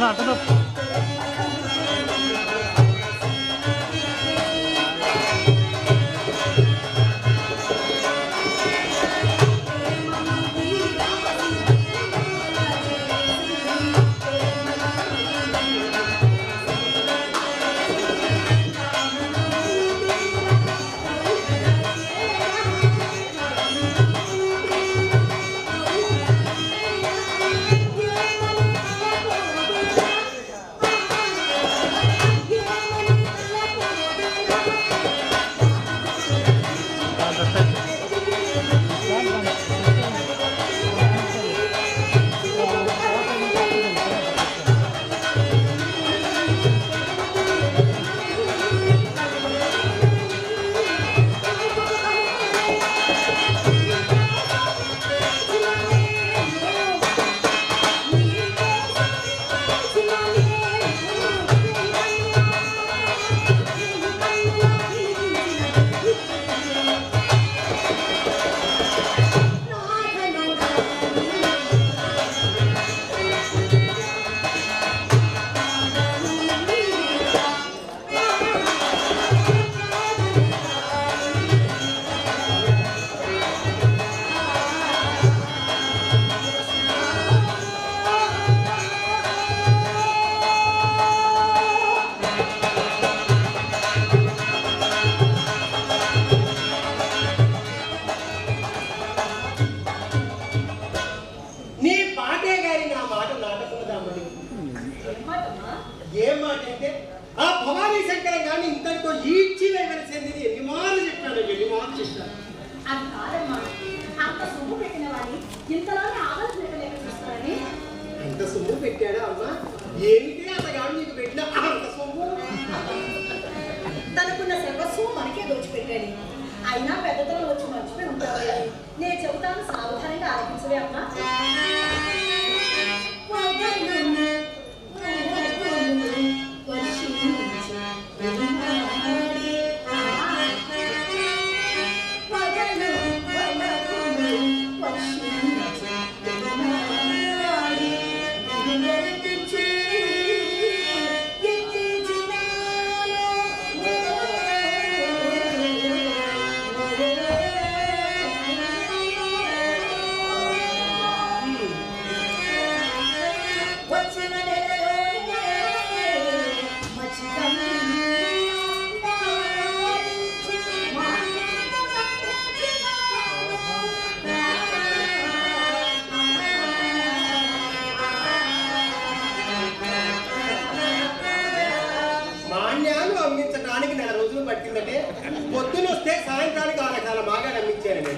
అలా అట్ట తనకున్న సర్వస్వం మనకే దోచిపెట్టాడు. అయినా పెద్దతనం వచ్చి మర్చిపోయి ఉంటారు. నేను చెబుతాను, సావధానంగా ఆలకించవే అమ్మా. పట్టిందంటే పొద్దున వస్తే సాయంత్రానికి 6 రకాల బాగా నమ్మించారండి.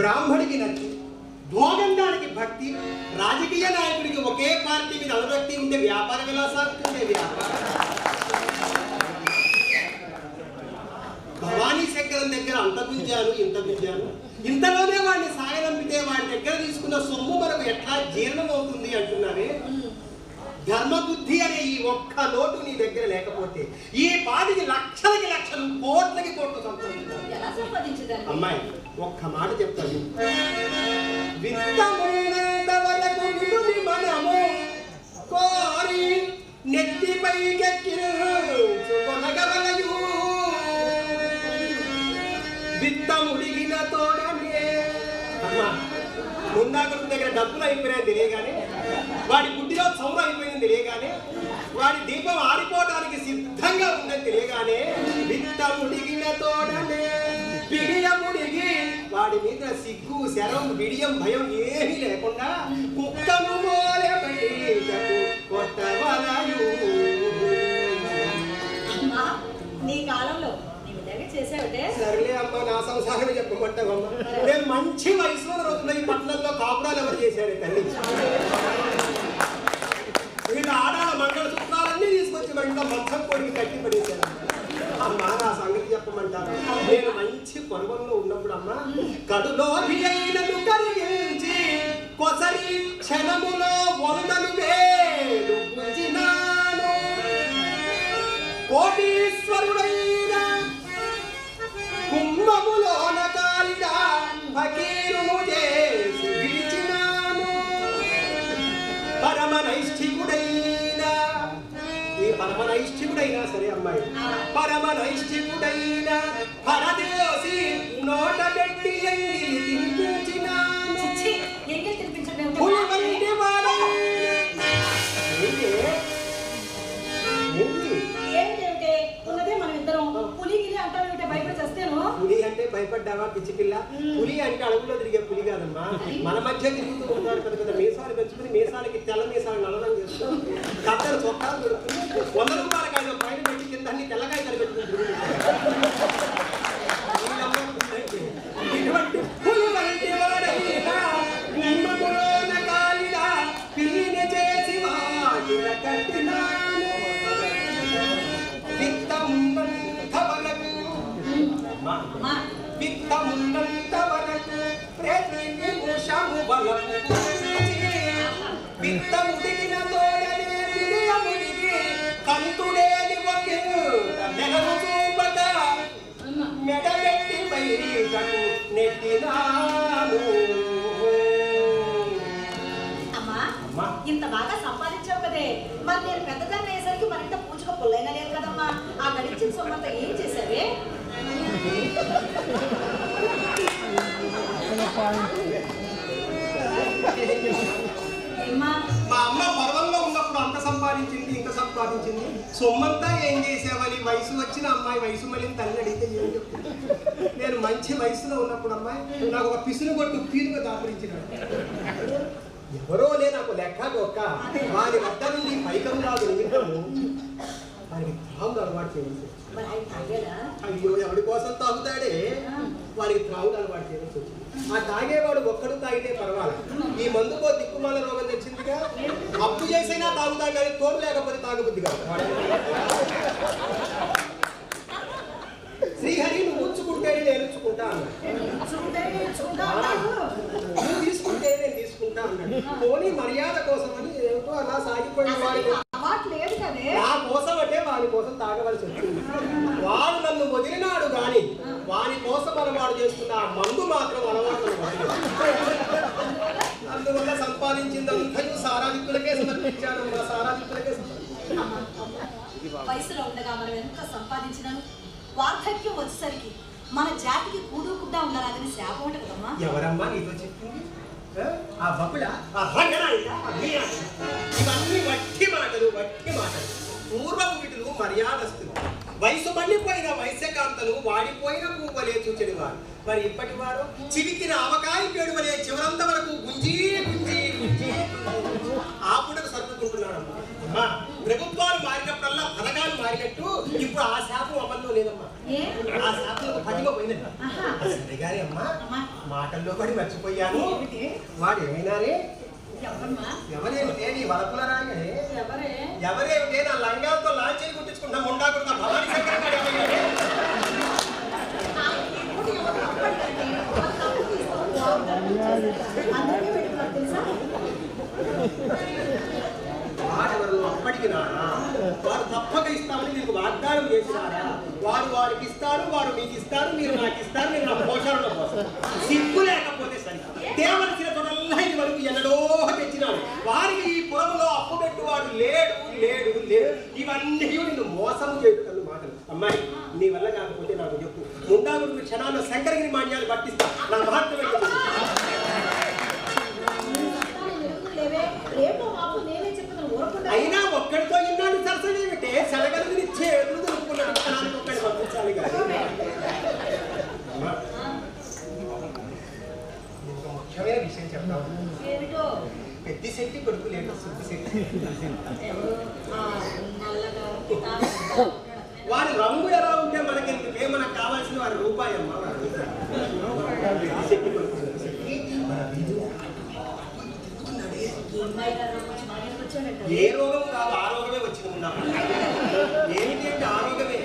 బ్రాహ్మడికి నచ్చి, భోగండానికి భక్తి, రాజకీయ నాయకుడికి ఒకే పార్టీ మీద అనురక్తి ఉంటే వ్యాపారం ఎలా సాగుతుంటే వ్యాపారం. భవానీ శంకరం దగ్గర అంత గుంజాను ఇంత గుంజాను, ఇంతలోనే వాడిని సాగనంపితే వాడి దగ్గర తీసుకున్న సొమ్ము మనకు ఎట్లా జీర్ణం అవుతుంది అంటున్నారే. ధర్మబుద్ధి అనే ఈ ఒక్క నోటు నీ దగ్గర లేకపోతే ఈ పాటికి లక్షలకి లక్షలు, కోట్లకి కోట్లు సంపాదించాలి. అమ్మాయి ఒక్క మాట చెప్తాను, విత్తమున్నంత వరకు వినుని మనము కోరి నెత్తిపైకెక్కినగవలయు, విత్తముడిగిన తోడనే. అమ్మా ముందాకుడు దగ్గర డబ్బులు అయిపోయినాయని తెలియగానే, వాడి గుడ్డిలో చౌర అయిపోయిందని తెలియగానే, వాడి దీపం ఆరిపోవడానికి సిద్ధంగా ఉందని తెలియగానే, విత్తముడిగిన తోడనే బిడియముడిగి వాడి మీద సిగ్గు, శరం, బిడియం, భయం ఏమీ లేకుండా కుక్కను మోలే బయటకు కొట్టవలయు. నీ కాలంలో చేసావుటే సరేలే అమ్మా, నా సంసారమే చెప్పమంటావమ్మా. నేను మంచి వయసులో రోజుల్లో ఈ పట్టణంలో కాపురాలు ఎవరు చేశారు తల్లి? వీళ్ళు ఆడాల మంగళసూత్రాలన్నీ తీసుకొచ్చి మా ఇంట్లో మంచం కొడికి కట్టి పడేశారు. అమ్మా నా సంగతి చెప్పమంటారు, నేను మంచి పర్వంలో ఉన్నప్పుడు అమ్మా కడులో అయినను కరిగించి కొసరి క్షణములో 100 వేలు గుంజినాను, కోటీశ్వరుడైన కుంభములోన కాలిడా ఫకీరును చేసి విడిచినాను, పరమనైష్ఠికుడైనా ఈ పరమనైష్ఠికుడైనా సరే అమ్మాయి, పరమనైష్ఠికుడైన పరదేశి నోట పెట్టి ఎంగిలి తినిపించినాను, పులి వంటి వాడై. పులి అంటే భయపడ్డావా పిచ్చి పిల్ల? పులి అంటే అడుగులో తిరిగే పులి కాదమ్మా, మన మధ్య తిరుగుతూ ఉంటాడు కదా కదా. మీసాలు పెంచుకుని మీసాలకి తెల్ల మీసాలు నల్లడం చేస్తూ కత్తలు చొక్కాలు దొరుకుతుంది, 100 రూపాయల కాయలు పైన పెట్టి కింద అన్ని తెల్లకాయలు పెట్టుకుని ఇటువంటి పులి వంటి వాడైనా కుంభములోన కాలిడా పిల్లిని చేసి వాటిల కట్టినాను, విత్తమున్నంత వరకు ప్రతి నిమిషము బలము గురించి, విత్తము దిగిన తోడనే బిడియముడికి కంతుడేది ఒకే నెలను చూపక మెడబెట్టి బయటకు నెట్టినాను. అమ్మా ఇంత బాగా సంపాదించావు కదే, మరి నేను పెద్దదాన్ని అయ్యేసరికి మరింత పూచుక పుల్లైనా లేదు కదమ్మా. ఆ గడిచిన సొమ్మంతా ఏం చేసావే? మా అమ్మ పర్వంలో ఉన్నప్పుడు అంత సంపాదించింది ఇంత సంపాదించింది, సొమ్మంతా ఏం చేసావని వయసు వచ్చిన అమ్మాయి వయసు మళ్ళీ తల్లి అడిగితే ఏం చెప్తుంది? నేను మంచి వయసులో ఉన్నప్పుడు అమ్మాయి నాకు ఒక పిసును కొట్టు పీరుగా దాపురించినాడు. ఎవరో లే నాకు లెక్క ఒక్క వారి వద్ద నుండి పైకం రాదు నిమిత్తము వారికి త్రాగుడు అలవాటు చేయాల్సి. అయ్యో ఎవరి కోసం తాగుతాడే, వారికి త్రాగుడు అలవాటు చేయాల్సి వచ్చింది. ఆ తాగేవాడు ఒక్కడు తాగితే పర్వాలేదు, ఈ మందుకో దిక్కుమాల రోగం తెచ్చిందిగా, అప్పు చేసైనా తాగుతాం కానీ తోడు లేకపోతే తాగబుద్ధి కాదు. శ్రీహరి నువ్వు ఉంచుకుంటేనే నేను ఉంచుకుంటా అన్నాడు, నువ్వు తీసుకుంటే నేను తీసుకుంటా అన్నాడు. పోనీ మర్యాద కోసం అని ఏమిటో అలా సాగిపోయిన వాడి నా కోసం అంటే వాడి కోసం తాగవలసి వచ్చింది. వాడు నన్ను వదిలినాడు కానీ వాడి కోసం అలవాటు చేస్తున్న ఆ మందు మాత్రం అలవాటు. అందువల్ల సంపాదించిందంతా సారాధికులకే సమర్పించాను. మా సారాధికులకే వయసులో ఉండగా మనం ఎంత సంపాదించినాను, వార్ధక్యం వచ్చేసరికి మన జాతికి కూడుకుండా ఉండాలని శాపం ఉంట కదమ్మా. ఎవరమ్మా నీతో చెప్పింది? ఆ బకుళ, ఆ రంగనాయక, ఇవన్నీ వట్టి మాటలు, వట్టి మాటలు. పూర్వపు వీటులు మర్యాదస్తులు, వయసు మళ్ళీపోయిన వైశ్యకాంతలు, వాడిపోయిన పువ్వులే చూచని వారు. మరి ఇప్పటి వారు చివికిన ఆవకాయ పేడు వలే చివరంత వరకు గుంజీ గుంజీ గుంజీ ఆ పూటకు సర్దుకుంటున్నాడమ్మా. అమ్మా ప్రభుత్వాలు మారినప్పుడల్లా పథకాలు మారినట్టు ఇప్పుడు ఆ శాపం అమల్లో లేదమ్మా. ఆ శాపం పదిగా పోయిందమ్మా. సరే గారి అమ్మా మాటల్లో పడి మర్చిపోయాను. వాడు ఏమైనారే? ఎవరేమిటే నీ వలపుల రాగానే ఎవరేమిటే నా లంగాలతో లాంచీలు కుట్టించుకుంటా ముండాకుడు భవానీ శంకర్ గారు ఏమయ్యారే? వాడెవరు అప్పటికినారా? వారు తప్పక ఇస్తామని మీకు వాగ్దానం చేసినారా? వారికి ఇస్తారు, వారు మీకు ఇస్తారు, మీరు నాకు ఇస్తారు, నేను నా పోషణలో పోస్తాను. సిగ్గు లేకపోతే సరి దేవలసిన తొడల్లా ఇది వరకు ఎన్నడో తెచ్చినాడు. వారికి ఈ పురంలో అప్పు పెట్టువాడు లేడు లేడు లేడు. ఇవన్నీ నిన్ను మోసం చేయటం మాటలు. అమ్మాయి నీ వల్ల కాకపోతే నాకు చెప్పు. ముండాగుడికి క్షణాల్లో శంకరగిరి మాన్యాలు పట్టిస్తా. నా మహత్వం అయినా ఒక్కడితో ఇన్నాడు సరసమేమిటే? సెలగలిని చేతులు దొరుకుతున్నాడు. క్షణానికి ఒక్కడి పంపించాలి కానీ ముఖ్యమైన విషయం చెప్తాను. పెద్ద శెట్టి కొడుకు లేదు, సుబ్బు శెట్టి. వారి రంగు ఎలా ఉంటే మనకెందుకే? మనకు కావాల్సిన వారి రూపాయి అమ్మ. పెద్ద శెట్టి కొడుకు ఏ రోగం కాదు, ఆ రోగమే వచ్చింది. ఉన్నాము ఏమిటి అంటే ఆరోగ్యమే.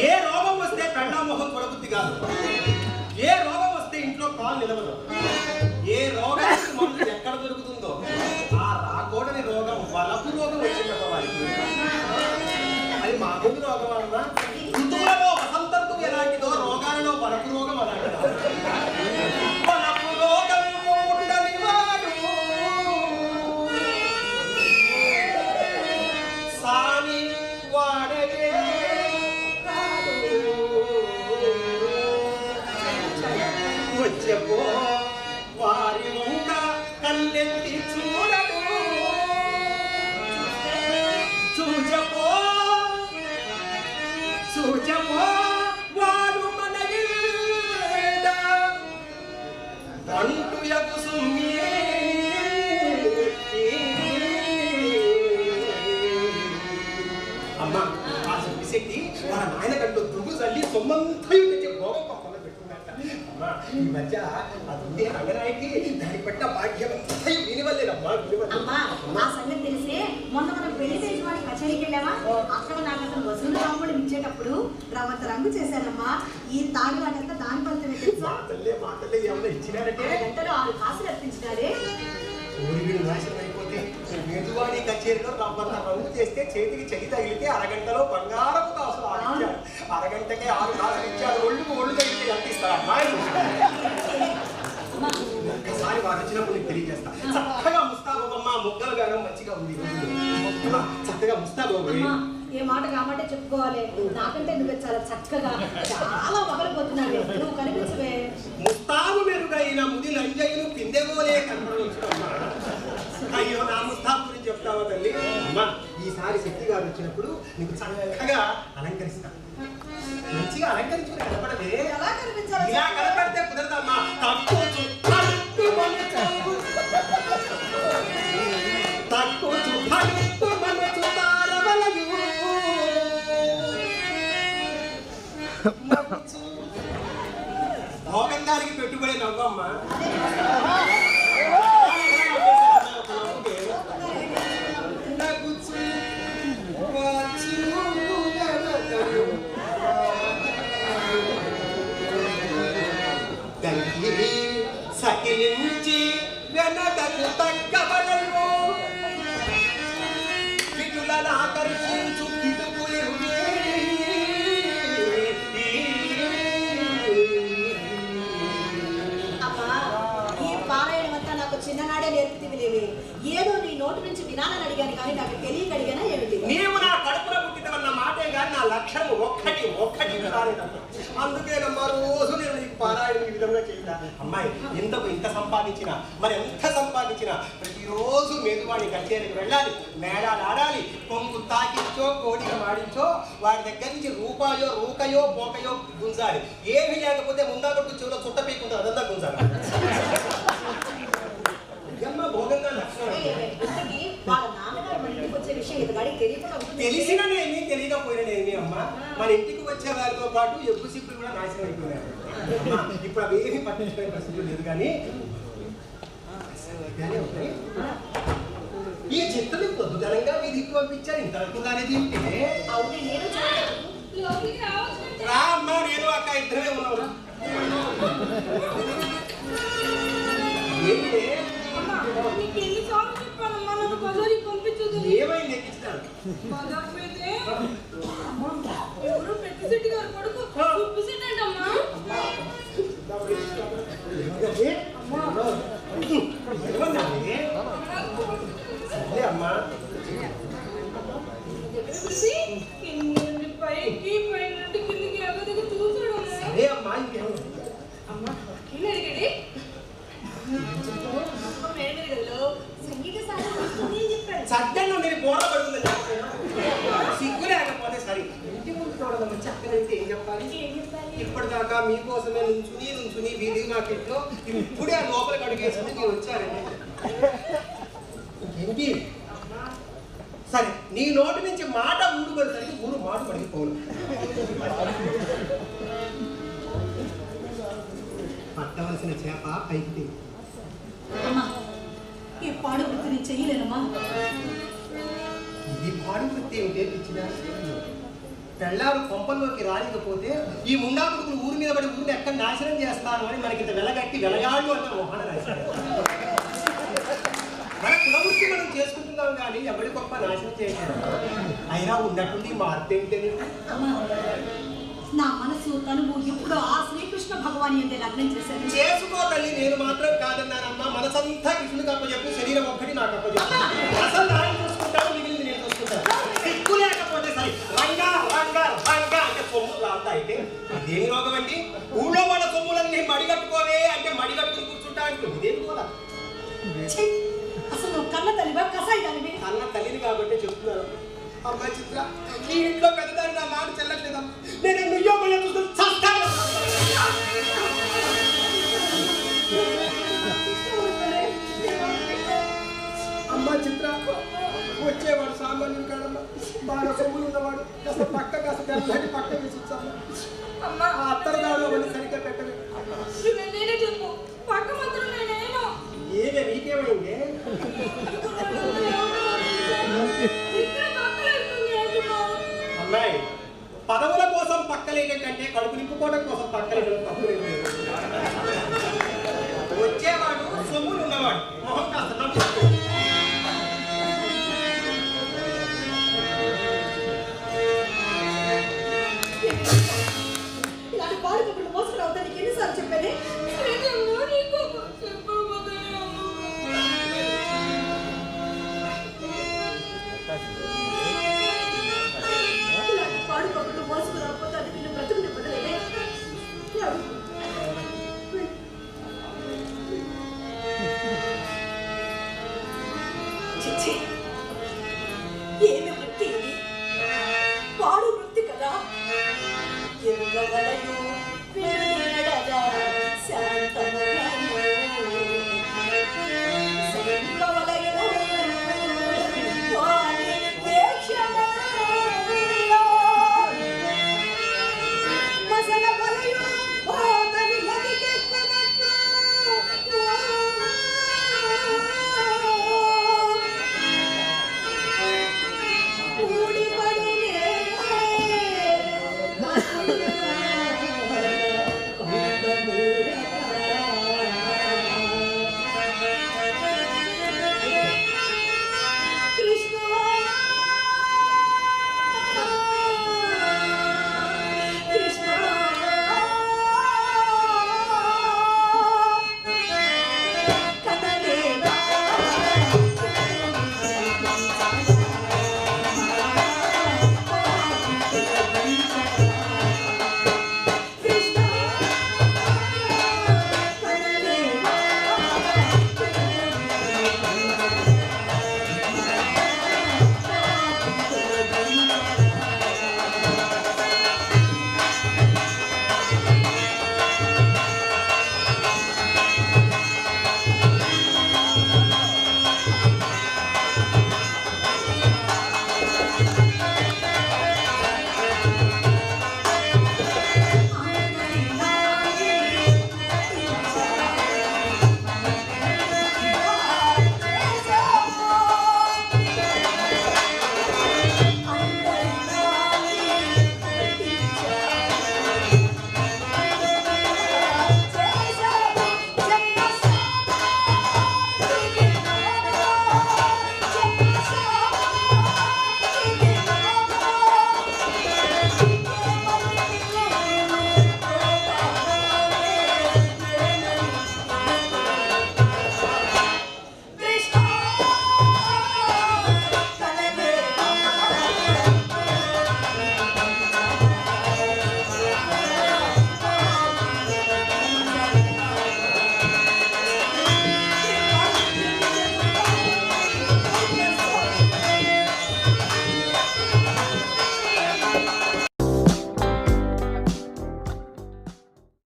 ఏ రోగం వస్తే కళ్ళ మొహం కొడబుద్ధి కాదు. ఏ రోగం వస్తే ఇంట్లో కాలు నిలవదు. ఏ రోగానికి మందు ఎక్కడ దొరుకుతుందో ఆ రాకూడని రోగం వలపు రోగం వచ్చింది వారికి. అది మామూలు రోగం వలన ఋతువులలో వసంత ఋతువు ఎలాంటిదో రోగాలలో వలపు రోగం అలాంటిదో. వలపు రోగం ఉండని వాడు సాని వాడనే వచ్చపో వారి వంక కన్నెత్తి చూడడు. చూచపో చూచపో వాడు మన అంటు యగు సుమ్మి. అమ్మ ఆ సుబ్బిశెట్టి వాళ్ళ నాయన కంటూ దుగ్గు చల్లి సొమ్మంతా తెచ్చి భోగం పక్కన పెట్టుకున్నట్ట. అమ్మ ఈ మధ్య అది రంగనాయకి దాని పట్ట భాగ్యం వినివల్లేదమ్మా. ఆ సంగతి తెలిసే మొన్న మనం పెళ్లి చేసిన కచేరీకి వెళ్ళామా? అక్కడ నాకు అసలు వసూలు రాముడు ఇచ్చేటప్పుడు రవంత రంగు చేశానమ్మా. ఈ తాగినంతా దాని ఫలితమే తెలుసా? మాటలే ఏమన్నా ఇచ్చినారంటే గంటలో 6 కాసులు అర్పించినారే. ఊరిగిడు నాశనం అయిపోతే మేజువాణి కచేరీలో రవ్వంత రంగు చేస్తే చేతికి చెయ్యి తగిలితే అరగంటలో బంగారపు కాసులు ఆడించారు. అరగంటకే 6 కాసులు ఇచ్చారు. ఒళ్ళు తగిలితే అంటిస్తారు. అమ్మాయి ఒక్కసారి వారు వచ్చినప్పుడు నీకు తెలియజేస్తా. చక్కగా ముస్తాబమ్మ ముగ్గలు గానం మంచిగా ఉంది. చక్కగా ముస్తాబమ్మ ఏ మాట కామాటే చెప్పుకోవాలి. నాకంటే నువ్వు చాలా చక్కగా చాలా మగలిపోతున్నాడు. నువ్వు కనిపించవే. ముస్తాబు మెరుగైన ముది లంజయ్యను పిందెగోలే కనపడవచ్చునమ్మా. అయ్యో నా ముస్తాబు గురించి చెప్తావా తల్లి? అమ్మా ఈసారి శక్తి గారు వచ్చినప్పుడు నీకు చక్కగా అలంకరిస్తా. మంచిగా అలంకరించుకుని కనపడదే. ఇలా కనపడితే కుదరదమ్మా. తక్కువ భోగంగారికి పెట్టుబడి నవ్వమ్మా. సకిలించి వెనకకు తగ్గబడను విటులను ఆకర్షించు కిటుకులు. చిన్ననాడే నేర్పుతివిలేవి. ఏదో నీ నోటి నుంచి వినాలని అడిగాను కానీ నాకు తెలియక అడిగానా ఏమిటి? నీవు నా కడుపులో పుట్టినవన్న మాటే కానీ నా లక్ష్యం ఒక్కటి రాలేదమ్మా. అందుకేనమ్మా రోజు నేను నీకు పారాయణ ఈ విధంగా చేయాల. అమ్మాయి ఇంత సంపాదించినా మరి ఎంత సంపాదించినా ప్రతిరోజు మేదువాడి కచేరీకి వెళ్ళాలి, మేళాలు ఆడాలి, కొంగు తాకించో కోడిగా మాడించో వాడి దగ్గర నుంచి రూపాయో రూకయో పోకయో గుంజాలి. ఏమీ లేకపోతే ముందాకొట్టు చెవులో చుట్ట పీకుంటుంది, అదంతా గుంజాలి. భోగంగా తెలిసిననేమి తెలియకపోయిననేమి అమ్మ. మన ఇంటికి వచ్చే వారితో పాటు ఎగ్గు సిప్పులు కూడా నాశనం అయిపోయినాయి. ఇప్పుడు అవి ఏమి పట్టించుకునే పరిస్థితి లేదు కానీ ఈ చిత్రం పొద్దుదనంగా వీధికి పంపించారు ఇంత అనుకున్నానేది అవును నేను రా అమ్మా నేను అక్క ఇద్దరే ఉన్నావు ఏమైంది ఎక్కిస్తాను అమ్మా సరే అమ్మా సజ్జను నేను బోర పడుతుందని సిగ్గు లేకపోతే సరే ఇంటి ముందు చూడడం చక్కనైతే ఏం చెప్పాలి ఇప్పటిదాకా మీకోసమే నుంచుని వీధి మార్కెట్లో ఇప్పుడే ఆ లోపలికి అడుగేసింది మీరు వచ్చారండి ఏంటి సరే నీ నోటి నుంచి మాట ఊడుపడేసరికి ఊరు మాట పడిపోను పట్టవలసిన చేప పైకి ఈ పాడు వృత్తిని చెయ్యలేనమ్మా ఇది పాడు వృత్తి ఏమిటే పిచ్చినా తెల్లారు కొంపల్లోకి రాలేకపోతే ఈ ముండా కొడుకులు ఊరి మీద పడి ఊరిని ఎక్కడ నాశనం చేస్తాను అని మనకి ఇంత వెలగట్టి వెలగాళ్ళు అన్న మోహన రాశారు మన కులవృత్తి మనం చేసుకుంటున్నాం కానీ ఎవరి గొప్ప నాశనం చేయలేదు అయినా ఉన్నట్టుండి మార్పు ఏంటని నా మనసు తనువు ఎప్పుడో ఆ శ్రీకృష్ణ భగవాన్ అంటే లగ్నం చేశాను చేసుకో తల్లి నేను మాత్రం కాదన్నానమ్మా మనసంతా కృష్ణుడికి అప్పచెప్పు శరీరం ఒక్కటి నాకు అప్పచెప్పు అసలు నాయన చూసుకుంటాను మిగిలింది నేను చూసుకుంటాను సిగ్గు లేకపోతే సరే రంగా రంగా రంగా అంటే సొమ్ములు అంతా అయితే ఇదేమి రోగం అండి ఊళ్ళో వాళ్ళ సొమ్ములన్నీ మడిగట్టుకోవే అంటే మడిగట్టుకుని కూర్చుంటా అంటుంది ఇదేమి కూడా అసలు నువ్వు కన్న తల్లివా కసాయి దానివి కన్న తల్లిని కాబట్టి చెప్తున్నాను అమ్మా చిత్ర ఈ ఇంట్లో పెద్దదాన్ని నా మాట చెల్లట్లేదమ్మా నేను నుయ్యో పోయో చూసుకుని చస్తాను అమ్మా చిత్ర వచ్చేవాడు సామాన్యుడు కాడమ్మా బాగా సొమ్ములు ఉన్నవాడు కాస్త పక్క కాస్త తెల్లటి పక్క వేసి ఇచ్చాము ఆ అత్తరదాడు అని సరిగ్గా పెట్టలేదు ఏమే నీకేమైంది అమ్మాయి పదవుల కోసం పక్కలేయడం కంటే కడుపు నింపుకోవడం కోసం పక్కలేయడం తప్పు లేదు వచ్చేవాడు సొమ్ములు ఉన్నవాడు మొహం కాస్త నవ్వుతూ ఇలాంటి పాడు కప్పుడు మోసుకుని అవుతా నీకు ఎన్నిసార్లు చెప్పాలి పాడు కప్పుడు మోసుకుని రాకపోతే అది నిన్ను బ్రతుకుని ఇవ్వలేదే చిచ్చి ఏమి వృత్తి ఇది పాడు వృత్తి కదా ఎరుగవలయో